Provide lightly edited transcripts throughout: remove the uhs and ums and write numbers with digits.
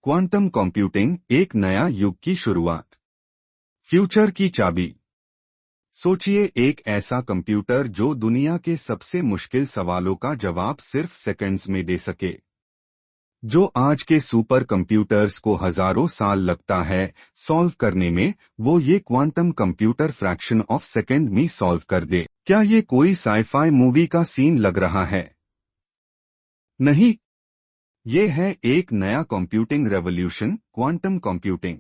Quantum computing एक नया युग की शुरुआत। फ्यूचर की चाबी। सोचिए एक ऐसा कंप्यूटर जो दुनिया के सबसे मुश्किल सवालों का जवाब सिर्फ सेकंड्स में दे सके। जो आज के सुपर कंप्यूटर्स को हजारों साल लगता है सॉल्व करने में, वो ये quantum computer fraction of second में सॉल्व कर दे। क्या ये कोई साइफाई मूवी का सीन लग रहा है? नहीं, ये है एक नया कंप्यूटिंग रेवोल्यूशन, क्वांटम कंप्यूटिंग।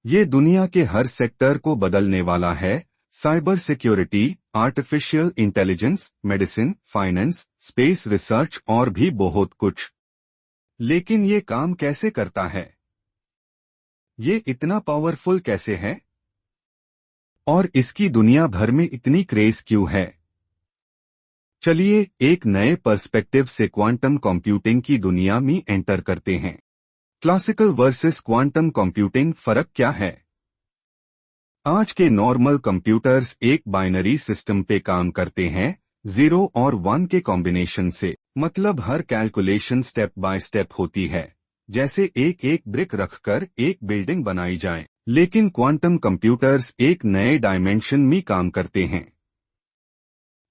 ये दुनिया के हर सेक्टर को बदलने वाला है। Cyber security, artificial intelligence, medicine, finance, space research और भी बहुत कुछ। लेकिन ये काम कैसे करता है? ये इतना पावरफुल कैसे है? और इसकी दुनिया भर में इतनी क्रेज क्यों है? चलिए एक नए पर्सपेक्टिव से क्वांटम कंप्यूटिंग की दुनिया में एंटर करते हैं। क्लासिकल वर्सेस क्वांटम कंप्यूटिंग, फर्क क्या है? आज के नॉर्मल कंप्यूटर्स एक बाइनरी सिस्टम पे काम करते हैं, 0 और 1 के कॉम्बिनेशन से। मतलब हर कैलकुलेशन स्टेप बाय स्टेप होती है, जैसे एक एक ब्रिक रखकर एक बिल्डिंग बनाई जाए। लेकिन क्वांटम कंप्यूटर्स एक नए डायमेंशन में काम करते हैं।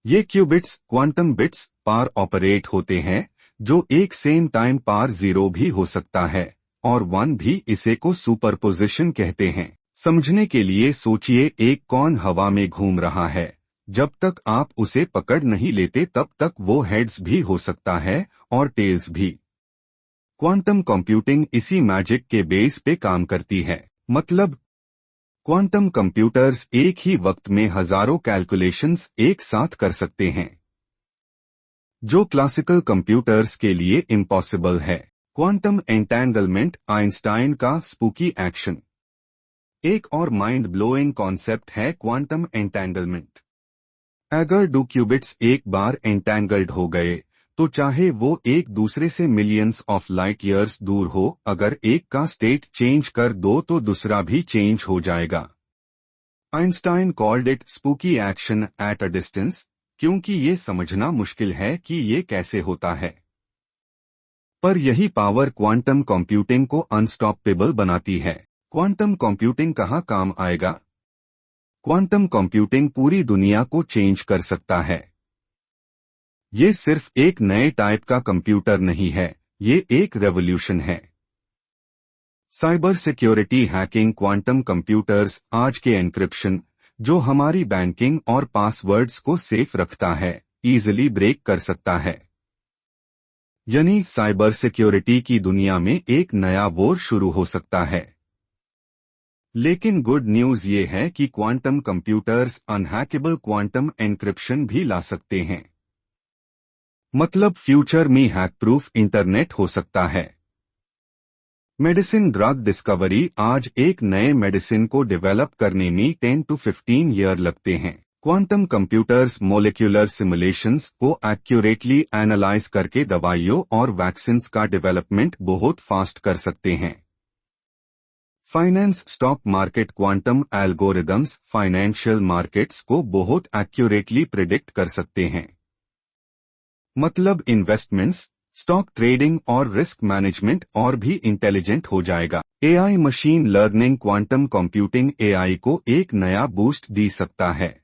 ये क्यूबिट्स, क्वांटम बिट्स, पार ऑपरेट होते हैं, जो एक सेम टाइम पार 0 भी हो सकता है और 1 भी। इसे को सुपरपोजिशन कहते हैं। समझने के लिए सोचिए एक कॉइन हवा में घूम रहा है। जब तक आप उसे पकड़ नहीं लेते तब तक वो हेड्स भी हो सकता है और टेल्स भी। क्वांटम कंप्यूटिंग इसी मैजिक के बेस पे काम करती है। मतलब क्वांटम कंप्यूटर्स एक ही वक्त में हजारों कैलकुलेशंस एक साथ कर सकते हैं, जो क्लासिकल कंप्यूटर्स के लिए इम्पॉसिबल है। क्वांटम एंटेंगलमेंट, आइंस्टाइन का स्पूकी एक्शन। एक और माइंड ब्लोइंग कॉन्सेप्ट है क्वांटम एंटेंगलमेंट। अगर दो क्यूबिट्स एक बार एंटेंगल्ड हो गए, तो चाहे वो एक दूसरे से मिलियंस ऑफ लाइट ईयर्स दूर हो, अगर एक का स्टेट चेंज कर दो तो दूसरा भी चेंज हो जाएगा। Einstein called it spooky action at a distance, क्योंकि ये समझना मुश्किल है कि ये कैसे होता है। पर यही पावर क्वांटम कंप्यूटिंग को अनस्टॉपेबल बनाती है। क्वांटम कंप्यूटिंग कहाँ काम आएगा? क्वांटम कंप्यूटिंग पूरी दुनिया को चेंज कर सकता है। ये सिर्फ एक नए टाइप का कंप्यूटर नहीं है, ये एक रेवोल्यूशन है। Cyber security, hacking, quantum computers आज के एन्क्रिप्शन, जो हमारी बैंकिंग और पासवर्ड्स को सेफ रखता है, इजीली ब्रेक कर सकता है। यानी साइबर सिक्योरिटी की दुनिया में एक नया वॉर शुरू हो सकता है। लेकिन गुड न्यूज ये है कि quantum computers unhackable quantum encryption भी ला सकते हैं। मतलब फ्यूचर में हैक प्रूफ इंटरनेट हो सकता है। मेडिसिन, ड्रग डिस्कवरी, आज एक नए मेडिसिन को डेवलप करने में 10 to 15 ईयर लगते हैं। क्वांटम कंप्यूटर्स मोलिक्यूलर सिमुलेशंस को एक्यूरेटली एनालाइज करके दवाइयों और वैक्सीन्स का डेवलपमेंट बहुत फास्ट कर सकते हैं। Finance, stock market, quantum algorithms financial markets को बहुत एक्यूरेटली प्रिडिक्ट कर सकते हैं। मतलब इन्वेस्टमेंट्स, स्टॉक ट्रेडिंग और रिस्क मैनेजमेंट और भी इंटेलिजेंट हो जाएगा। AI, machine learning, quantum computing AI को एक नया बूस्ट दे सकता है।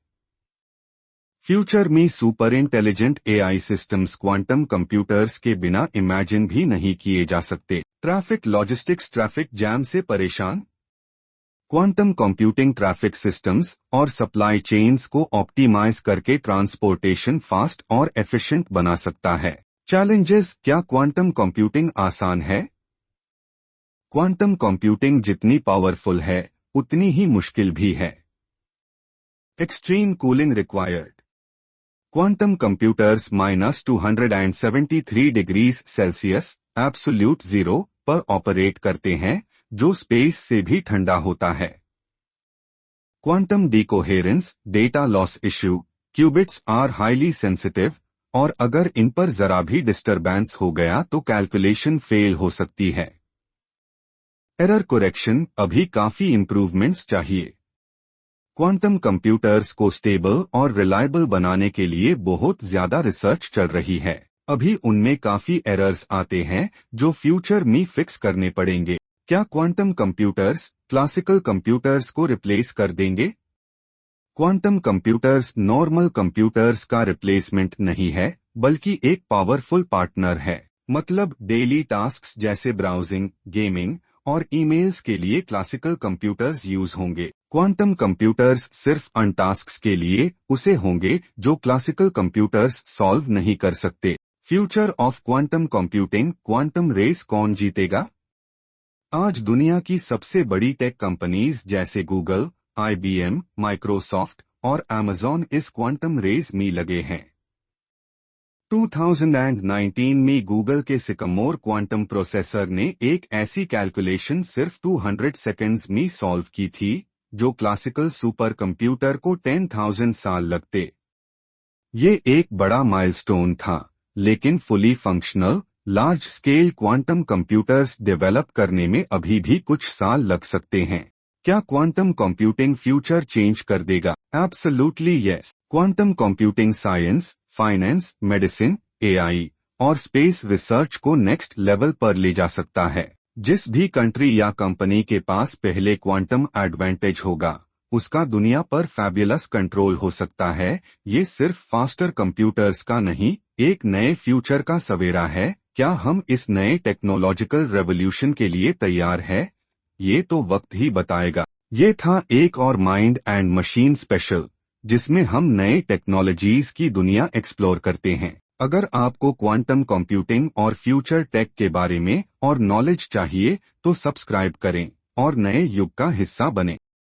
फ्यूचर में super intelligent AI systems quantum computers के बिना इमेजिन भी नहीं किए जा सकते। ट्रैफिक लॉजिस्टिक्स, ट्रैफिक जैम से परेशान? क्वांटम कंप्यूटिंग ट्रैफिक सिस्टम्स और सप्लाई चेन्स को ऑप्टिमाइज करके ट्रांसपोर्टेशन फास्ट और एफिशिएंट बना सकता है। चैलेंजेस, क्या क्वांटम कंप्यूटिंग आसान है? क्वांटम कंप्यूटिंग जितनी पावरफुल है उतनी ही मुश्किल भी है। Extreme cooling required. Quantum computers -273 degrees Celsius absolute zero पर ऑपरेट करते हैं, जो स्पेस से भी ठंडा होता है। Quantum decoherence, data loss issue, qubits are highly sensitive और अगर इन पर जरा भी डिस्टरबेंस हो गया तो कैलकुलेशन फेल हो सकती है। एरर करेक्शन, अभी काफी इंप्रूवमेंट्स चाहिए। क्वांटम कंप्यूटर्स को स्टेबल और रिलायबल बनाने के लिए बहुत ज्यादा रिसर्च चल रही है। अभी उनमें काफी एरर्स आते हैं जो फ्यूचर में फिक्स करने पड़ेंगे। क्या क्वांटम कंप्यूटर्स क्लासिकल कंप्यूटर्स को रिप्लेस कर देंगे? क्वांटम कंप्यूटर्स नॉर्मल कंप्यूटर्स का रिप्लेसमेंट नहीं है, बल्कि एक पावरफुल पार्टनर है। मतलब डेली टास्क्स जैसे ब्राउजिंग, गेमिंग और ईमेल्स के लिए क्लासिकल कंप्यूटर्स यूज होंगे। क्वांटम कंप्यूटर्स सिर्फ उन टास्क्स के लिए उसे होंगे जो क्लासिकल कंप्यूटर्स सॉल्व नहीं कर सकते। Future of quantum computing, quantum race कौन जीतेगा? आज दुनिया की सबसे बड़ी टेक कंपनीज जैसे गूगल, IBM, माइक्रोसॉफ्ट और अमेज़न इस क्वांटम रेस में लगे हैं। 2019 में गूगल के सिकमोर क्वांटम प्रोसेसर ने एक ऐसी कैलकुलेशन सिर्फ 200 सेकंड्स में सॉल्व की थी जो क्लासिकल सुपर कंप्यूटर को 10,000 साल लगते। ये एक बड़ा माइलस्टोन था, लेकिन fully functional large scale quantum computers develop करने में अभी भी कुछ साल लग सकते हैं। क्या क्वांटम कंप्यूटिंग फ्यूचर चेंज कर देगा? Absolutely yes. Quantum computing science, finance, medicine, AI और स्पेस रिसर्च को नेक्स्ट लेवल पर ले जा सकता है। जिस भी कंट्री या कंपनी के पास पहले क्वांटम एडवांटेज होगा, उसका दुनिया पर फैबुलस कंट्रोल हो सकता है। ये सिर्फ फास्टर कंप्यूटर्स का नहीं, एक नए फ्यूचर का सवेरा है। क्या हम इस नए टेक्नोलॉजिकल रेवोल्यूशन के लिए तैयार है? ये तो वक्त ही बताएगा। ये था एक और माइंड एंड मशीन स्पेशल, जिसमें हम नए टेक्नोलॉजीज की दुनिया एक्सप्लोर करते हैं। अगर आपको क्वांटम कंप्यूटिंग और फ्यूचर टेक के बारे में और नॉलेज चाहिए तो सब्सक्राइब करें और नए युग का हिस्सा बने।